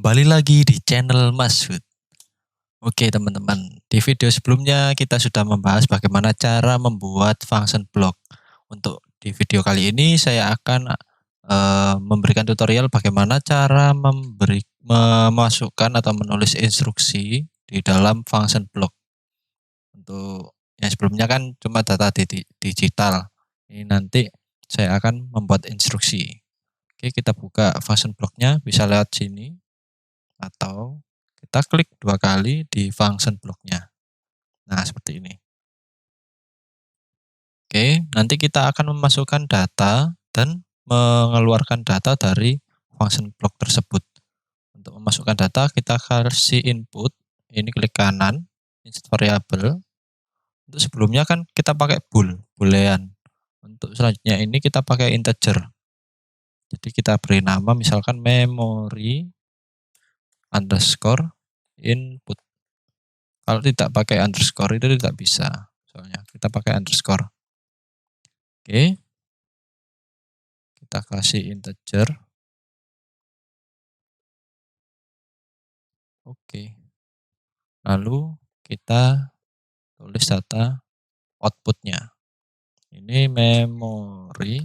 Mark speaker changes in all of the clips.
Speaker 1: Kembali lagi di channel Mas Hud. Oke teman-teman, di video sebelumnya kita sudah membahas bagaimana cara membuat function block. Untuk di video kali ini saya akan memberikan tutorial bagaimana cara memasukkan atau menulis instruksi di dalam function block. Untuk yang sebelumnya kan cuma data digital. Ini nanti saya akan membuat instruksi. Oke, kita buka function blocknya, bisa lewat sini atau kita klik 2 kali di function blocknya. Nah, seperti ini. Oke, nanti kita akan memasukkan data dan mengeluarkan data dari function block tersebut. Untuk memasukkan data, kita kasih input, ini klik kanan, insert variable. Untuk sebelumnya kan kita pakai boolean. Untuk selanjutnya ini kita pakai integer. Jadi kita beri nama misalkan memory underscore input. Kalau tidak pakai underscore itu tidak bisa. Soalnya kita pakai underscore. Oke. Kita kasih integer. Oke. Lalu kita tulis data outputnya. Ini memory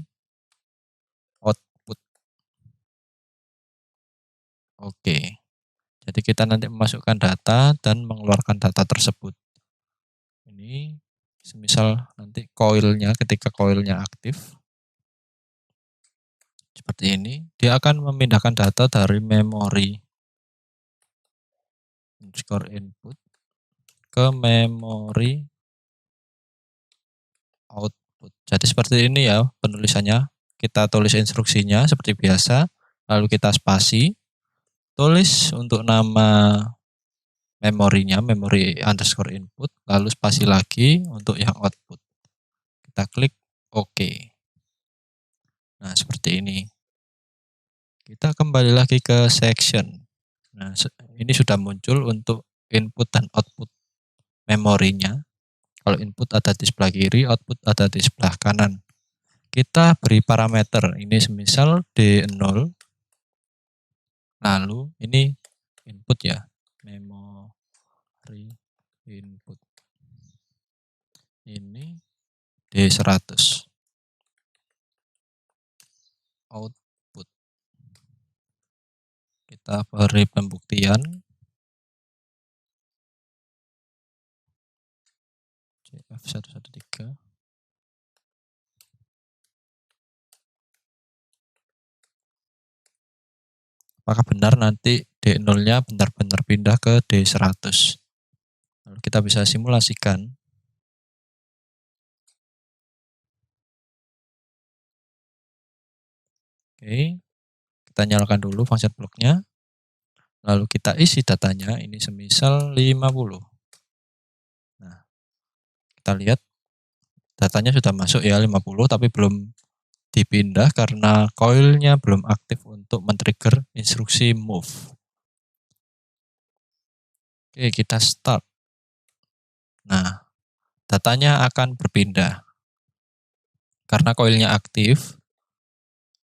Speaker 1: output. Oke. Jadi kita nanti memasukkan data dan mengeluarkan data tersebut. Ini semisal nanti coilnya, ketika coilnya aktif seperti ini, dia akan memindahkan data dari memory underscore input ke memory output. Jadi seperti ini ya penulisannya. Kita tulis instruksinya seperti biasa, lalu kita spasi, tulis untuk nama memorinya, memory underscore input, lalu spasi lagi untuk yang output. Kita klik OK. Nah, seperti ini. Kita kembali lagi ke section. Nah, ini sudah muncul untuk input dan output memorinya. Kalau input ada di sebelah kiri, output ada di sebelah kanan. Kita beri parameter, ini semisal D0, lalu ini input ya, memory input. Ini D100. Output. Kita beri pembuktian. CF113. Apakah benar nanti D0-nya benar-benar pindah ke D100. Lalu kita bisa simulasikan. Oke, kita nyalakan dulu function blocknya. Lalu kita isi datanya, ini semisal 50. Nah, kita lihat datanya sudah masuk ya 50, tapi belum dipindah karena coilnya belum aktif untuk men-trigger instruksi move. Oke, kita start. Nah, datanya akan berpindah. Karena coilnya aktif,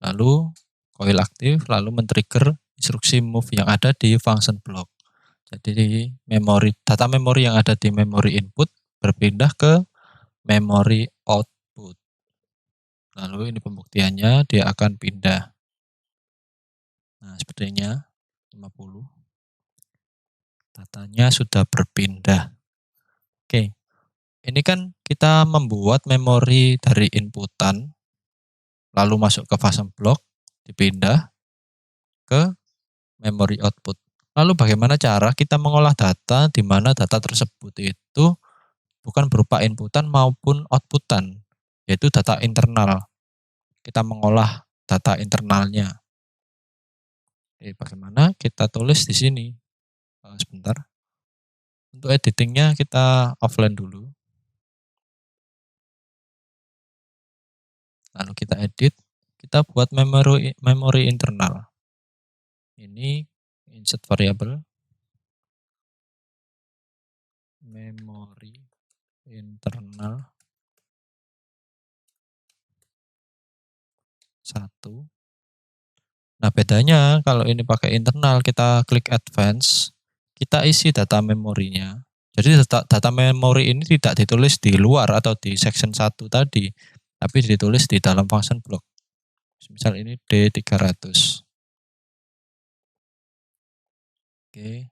Speaker 1: lalu coil aktif, lalu men-trigger instruksi move yang ada di function block. Jadi data memori yang ada di memory input berpindah ke memory output. Lalu ini pembuktiannya, dia akan pindah. Nah, sepertinya 50. Datanya sudah berpindah. Oke. Ini kan kita membuat memori dari inputan, lalu masuk ke function block, dipindah ke memory output. Lalu bagaimana cara kita mengolah data di mana data tersebut itu bukan berupa inputan maupun outputan, yaitu data internal. Kita mengolah data internalnya. Oke, bagaimana? Kita tulis di sini. Sebentar. Untuk editingnya kita offline dulu. Lalu kita edit, kita buat memori internal. Ini insert variable memory internal 1. Nah, bedanya kalau ini pakai internal, kita klik advance, kita isi data memorinya. Jadi data memori ini tidak ditulis di luar atau di section 1 tadi, tapi ditulis di dalam function block. Misal ini D300. Oke,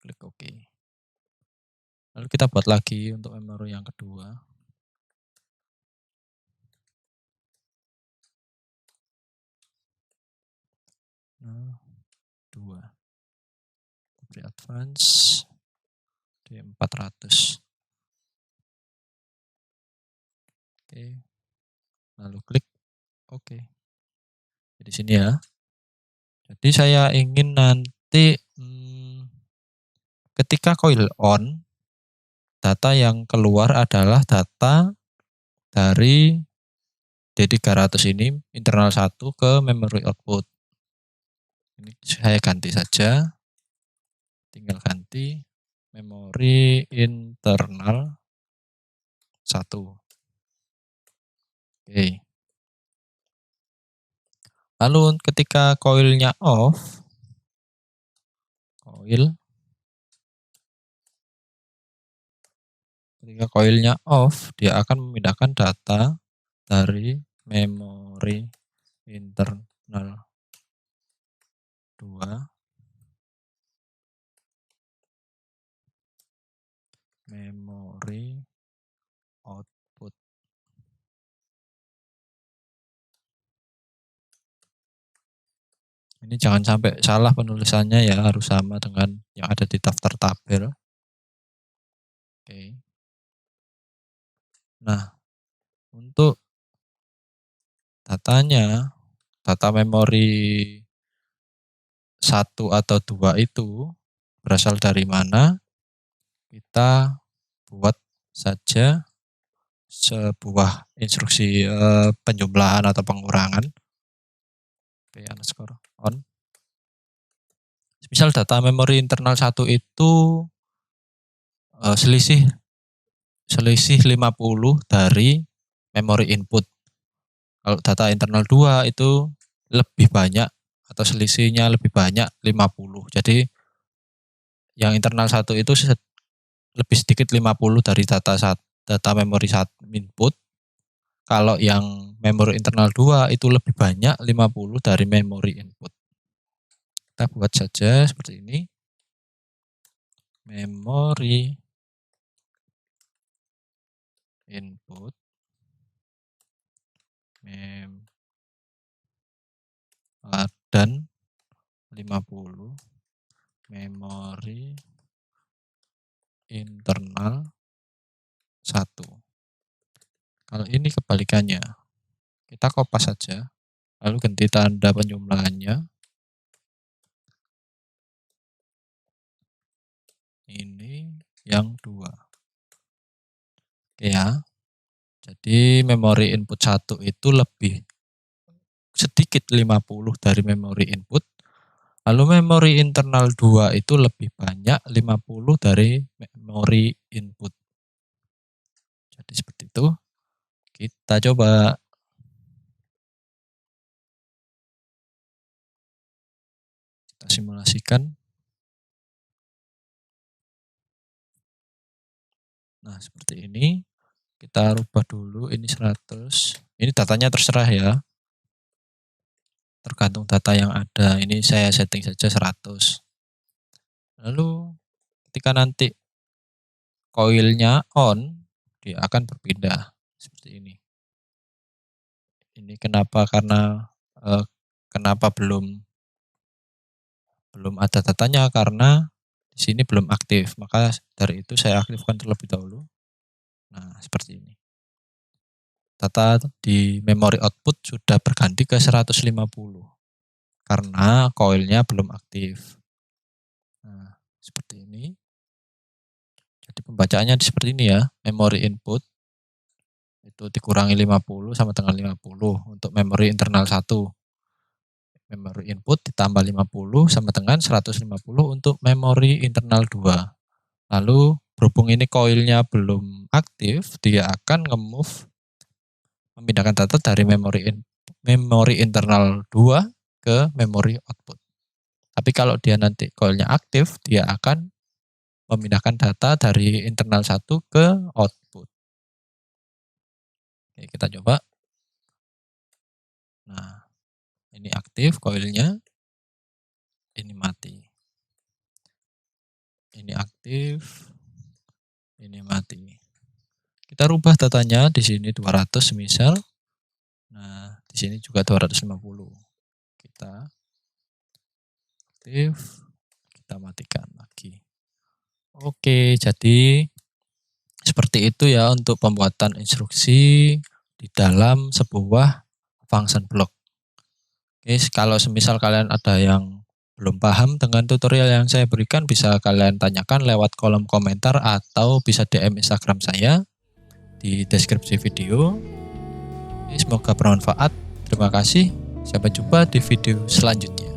Speaker 1: klik OK. Lalu kita buat lagi untuk memori yang kedua. Nah, 2. Beri advance D400. Oke. Lalu klik OK. Di sini ya. Jadi saya ingin nanti ketika coil on, data yang keluar adalah data dari D300 ini internal 1 ke memory output. Ini saya ganti saja. Tinggal ganti memori internal 1. Oke. Lalu ketika coilnya off, ketika coilnya off, dia akan memindahkan data dari memori internal 2 memori output. Ini jangan sampai salah penulisannya ya, harus sama dengan yang ada di daftar tabel. Oke. Nah, untuk datanya, data memori 1 atau 2 itu berasal dari mana? Kita buat saja sebuah instruksi penjumlahan atau pengurangan. P_on. Misal data memori internal 1 itu selisih 50 dari memori input. Kalau data internal 2 itu lebih banyak atau selisihnya lebih banyak 50. Jadi yang internal 1 itu lebih sedikit 50 dari data memori 1 input. Kalau yang memori internal 2 itu lebih banyak 50 dari memori input. Kita buat saja seperti ini. Memori input dan 50 memori internal 1. Kalau ini kebalikannya, kita kopas saja, lalu ganti tanda penjumlahannya. Ini yang 2. Oke ya. Jadi memori input 1 itu lebih sedikit 50 dari memori input. Lalu memori internal 2 itu lebih banyak 50 dari memori input. Jadi seperti itu. Kita coba. Kita simulasikan. Nah, seperti ini. Kita rubah dulu ini 100. Ini datanya terserah ya. Tergantung data yang ada. Ini saya setting saja 100. Lalu ketika nanti coilnya on, dia akan berpindah seperti ini. Ini kenapa? Karena kenapa belum ada datanya, karena di sini belum aktif. Maka dari itu saya aktifkan terlebih dahulu. Nah, seperti ini. Data di memori output sudah berganti ke 150 karena coilnya belum aktif. Nah, seperti ini. Jadi pembacaannya seperti ini ya. Memori input itu dikurangi 50 sama dengan 50 untuk memori internal 1. Memori input ditambah 50 sama dengan 150 untuk memori internal 2. Lalu berhubung ini coilnya belum aktif, dia akan memindahkan data dari memori internal 2 ke memori output. Tapi kalau dia nanti coilnya aktif, dia akan memindahkan data dari internal 1 ke output. Oke, kita coba. Nah, ini aktif coilnya, ini mati. Ini aktif, ini mati. Kita rubah datanya di sini 200 misal. Nah, di sini juga 250. Kita aktif, kita matikan lagi. Oke, jadi seperti itu ya untuk pembuatan instruksi di dalam sebuah function block. Oke, kalau semisal kalian ada yang belum paham dengan tutorial yang saya berikan, bisa kalian tanyakan lewat kolom komentar atau bisa DM Instagram saya di deskripsi video. Semoga bermanfaat. Terima kasih. Sampai jumpa di video selanjutnya.